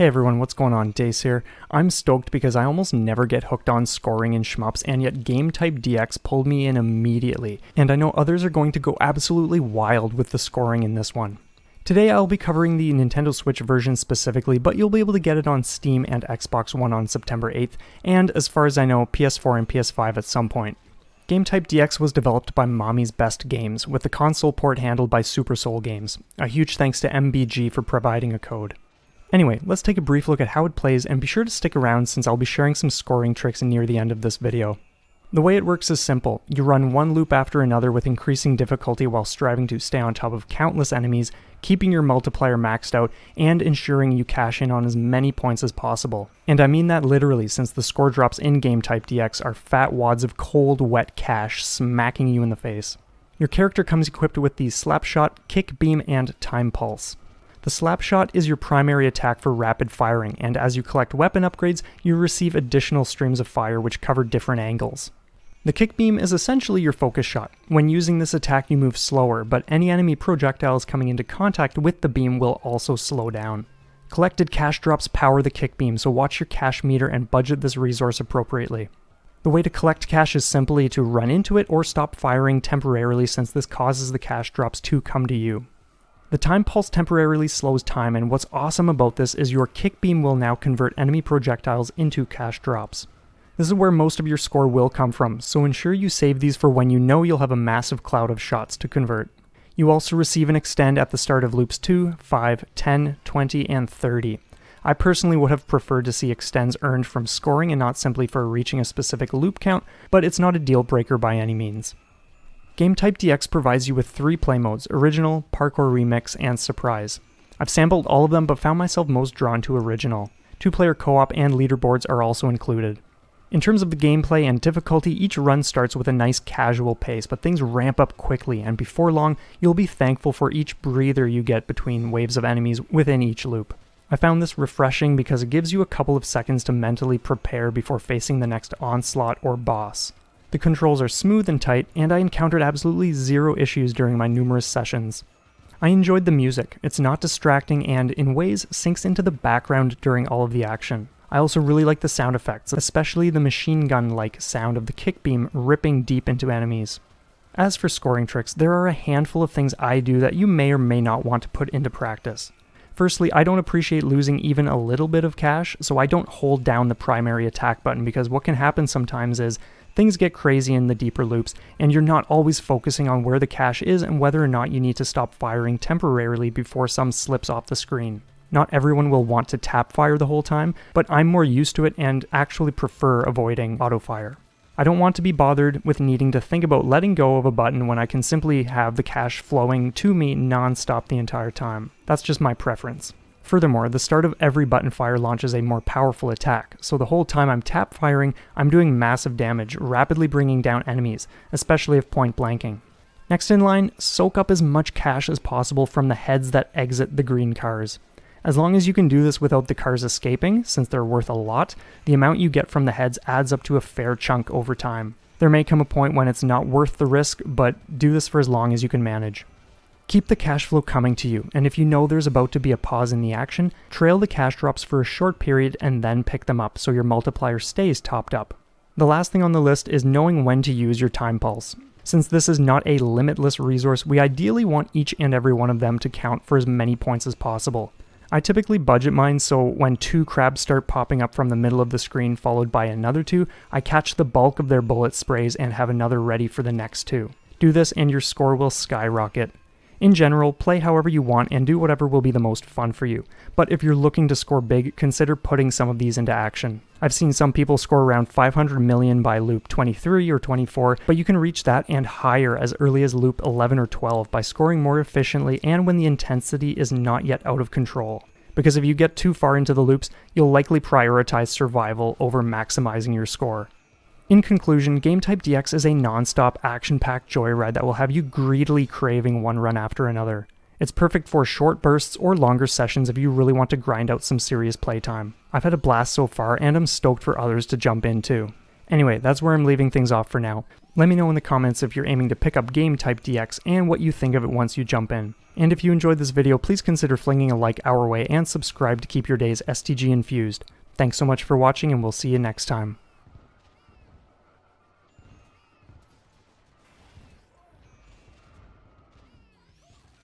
Hey everyone, what's going on? Dace here. I'm stoked because I almost never get hooked on scoring in shmups, and yet Game Type DX pulled me in immediately, and I know others are going to go absolutely wild with the scoring in this one. Today I'll be covering the Nintendo Switch version specifically, but you'll be able to get it on Steam and Xbox One on September 8th, and as far as I know, PS4 and PS5 at some point. Game Type DX was developed by Mommy's Best Games, with the console port handled by Super Soul Games. A huge thanks to MBG for providing a code. Anyway, let's take a brief look at how it plays, and be sure to stick around since I'll be sharing some scoring tricks near the end of this video. The way it works is simple. You run one loop after another with increasing difficulty while striving to stay on top of countless enemies, keeping your multiplier maxed out, and ensuring you cash in on as many points as possible. And I mean that literally, since the score drops in Game Type DX are fat wads of cold, wet cash smacking you in the face. Your character comes equipped with the Slapshot, Kick Beam, and Time Pulse. The Slapshot is your primary attack for rapid firing, and as you collect weapon upgrades, you receive additional streams of fire which cover different angles. The Kick Beam is essentially your focus shot. When using this attack you move slower, but any enemy projectiles coming into contact with the beam will also slow down. Collected cash drops power the Kick Beam, so watch your cash meter and budget this resource appropriately. The way to collect cash is simply to run into it or stop firing temporarily, since this causes the cash drops to come to you. The Time Pulse temporarily slows time, and what's awesome about this is your Kick Beam will now convert enemy projectiles into cash drops. This is where most of your score will come from, so ensure you save these for when you know you'll have a massive cloud of shots to convert. You also receive an extend at the start of loops 2, 5, 10, 20, and 30. I personally would have preferred to see extends earned from scoring and not simply for reaching a specific loop count, but it's not a deal breaker by any means. Game Type DX provides you with 3 play modes: Original, Parkour Remix, and Surprise. I've sampled all of them but found myself most drawn to Original. 2-player co-op and leaderboards are also included. In terms of the gameplay and difficulty, each run starts with a nice casual pace, but things ramp up quickly, and before long, you'll be thankful for each breather you get between waves of enemies within each loop. I found this refreshing because it gives you a couple of seconds to mentally prepare before facing the next onslaught or boss. The controls are smooth and tight, and I encountered absolutely zero issues during my numerous sessions. I enjoyed the music. It's not distracting and, in ways, sinks into the background during all of the action. I also really like the sound effects, especially the machine gun-like sound of the Kick Beam ripping deep into enemies. As for scoring tricks, there are a handful of things I do that you may or may not want to put into practice. Firstly, I don't appreciate losing even a little bit of cash, so I don't hold down the primary attack button, because what can happen sometimes is things get crazy in the deeper loops, and you're not always focusing on where the cash is and whether or not you need to stop firing temporarily before some slips off the screen. Not everyone will want to tap fire the whole time, but I'm more used to it and actually prefer avoiding auto fire. I don't want to be bothered with needing to think about letting go of a button when I can simply have the cash flowing to me non-stop the entire time. That's just my preference. Furthermore, the start of every button fire launches a more powerful attack, so the whole time I'm tap firing, I'm doing massive damage, rapidly bringing down enemies, especially if point blanking. Next in line, soak up as much cash as possible from the heads that exit the green cars. As long as you can do this without the cars escaping, since they're worth a lot, the amount you get from the heads adds up to a fair chunk over time. There may come a point when it's not worth the risk, but do this for as long as you can manage. Keep the cash flow coming to you, and if you know there's about to be a pause in the action, trail the cash drops for a short period and then pick them up so your multiplier stays topped up. The last thing on the list is knowing when to use your Time Pulse. Since this is not a limitless resource, we ideally want each and every one of them to count for as many points as possible. I typically budget mine so when 2 crabs start popping up from the middle of the screen followed by another 2, I catch the bulk of their bullet sprays and have another ready for the next 2. Do this and your score will skyrocket. In general, play however you want and do whatever will be the most fun for you, but if you're looking to score big, consider putting some of these into action. I've seen some people score around 500 million by loop 23 or 24, but you can reach that and higher as early as loop 11 or 12 by scoring more efficiently and when the intensity is not yet out of control. Because if you get too far into the loops, you'll likely prioritize survival over maximizing your score. In conclusion, Game Type DX is a non-stop action-packed joyride that will have you greedily craving one run after another. It's perfect for short bursts or longer sessions if you really want to grind out some serious playtime. I've had a blast so far, and I'm stoked for others to jump in too. Anyway, that's where I'm leaving things off for now. Let me know in the comments if you're aiming to pick up Game Type DX and what you think of it once you jump in. And if you enjoyed this video, please consider flinging a like our way and subscribe to keep your days STG infused. Thanks so much for watching, and we'll see you next time.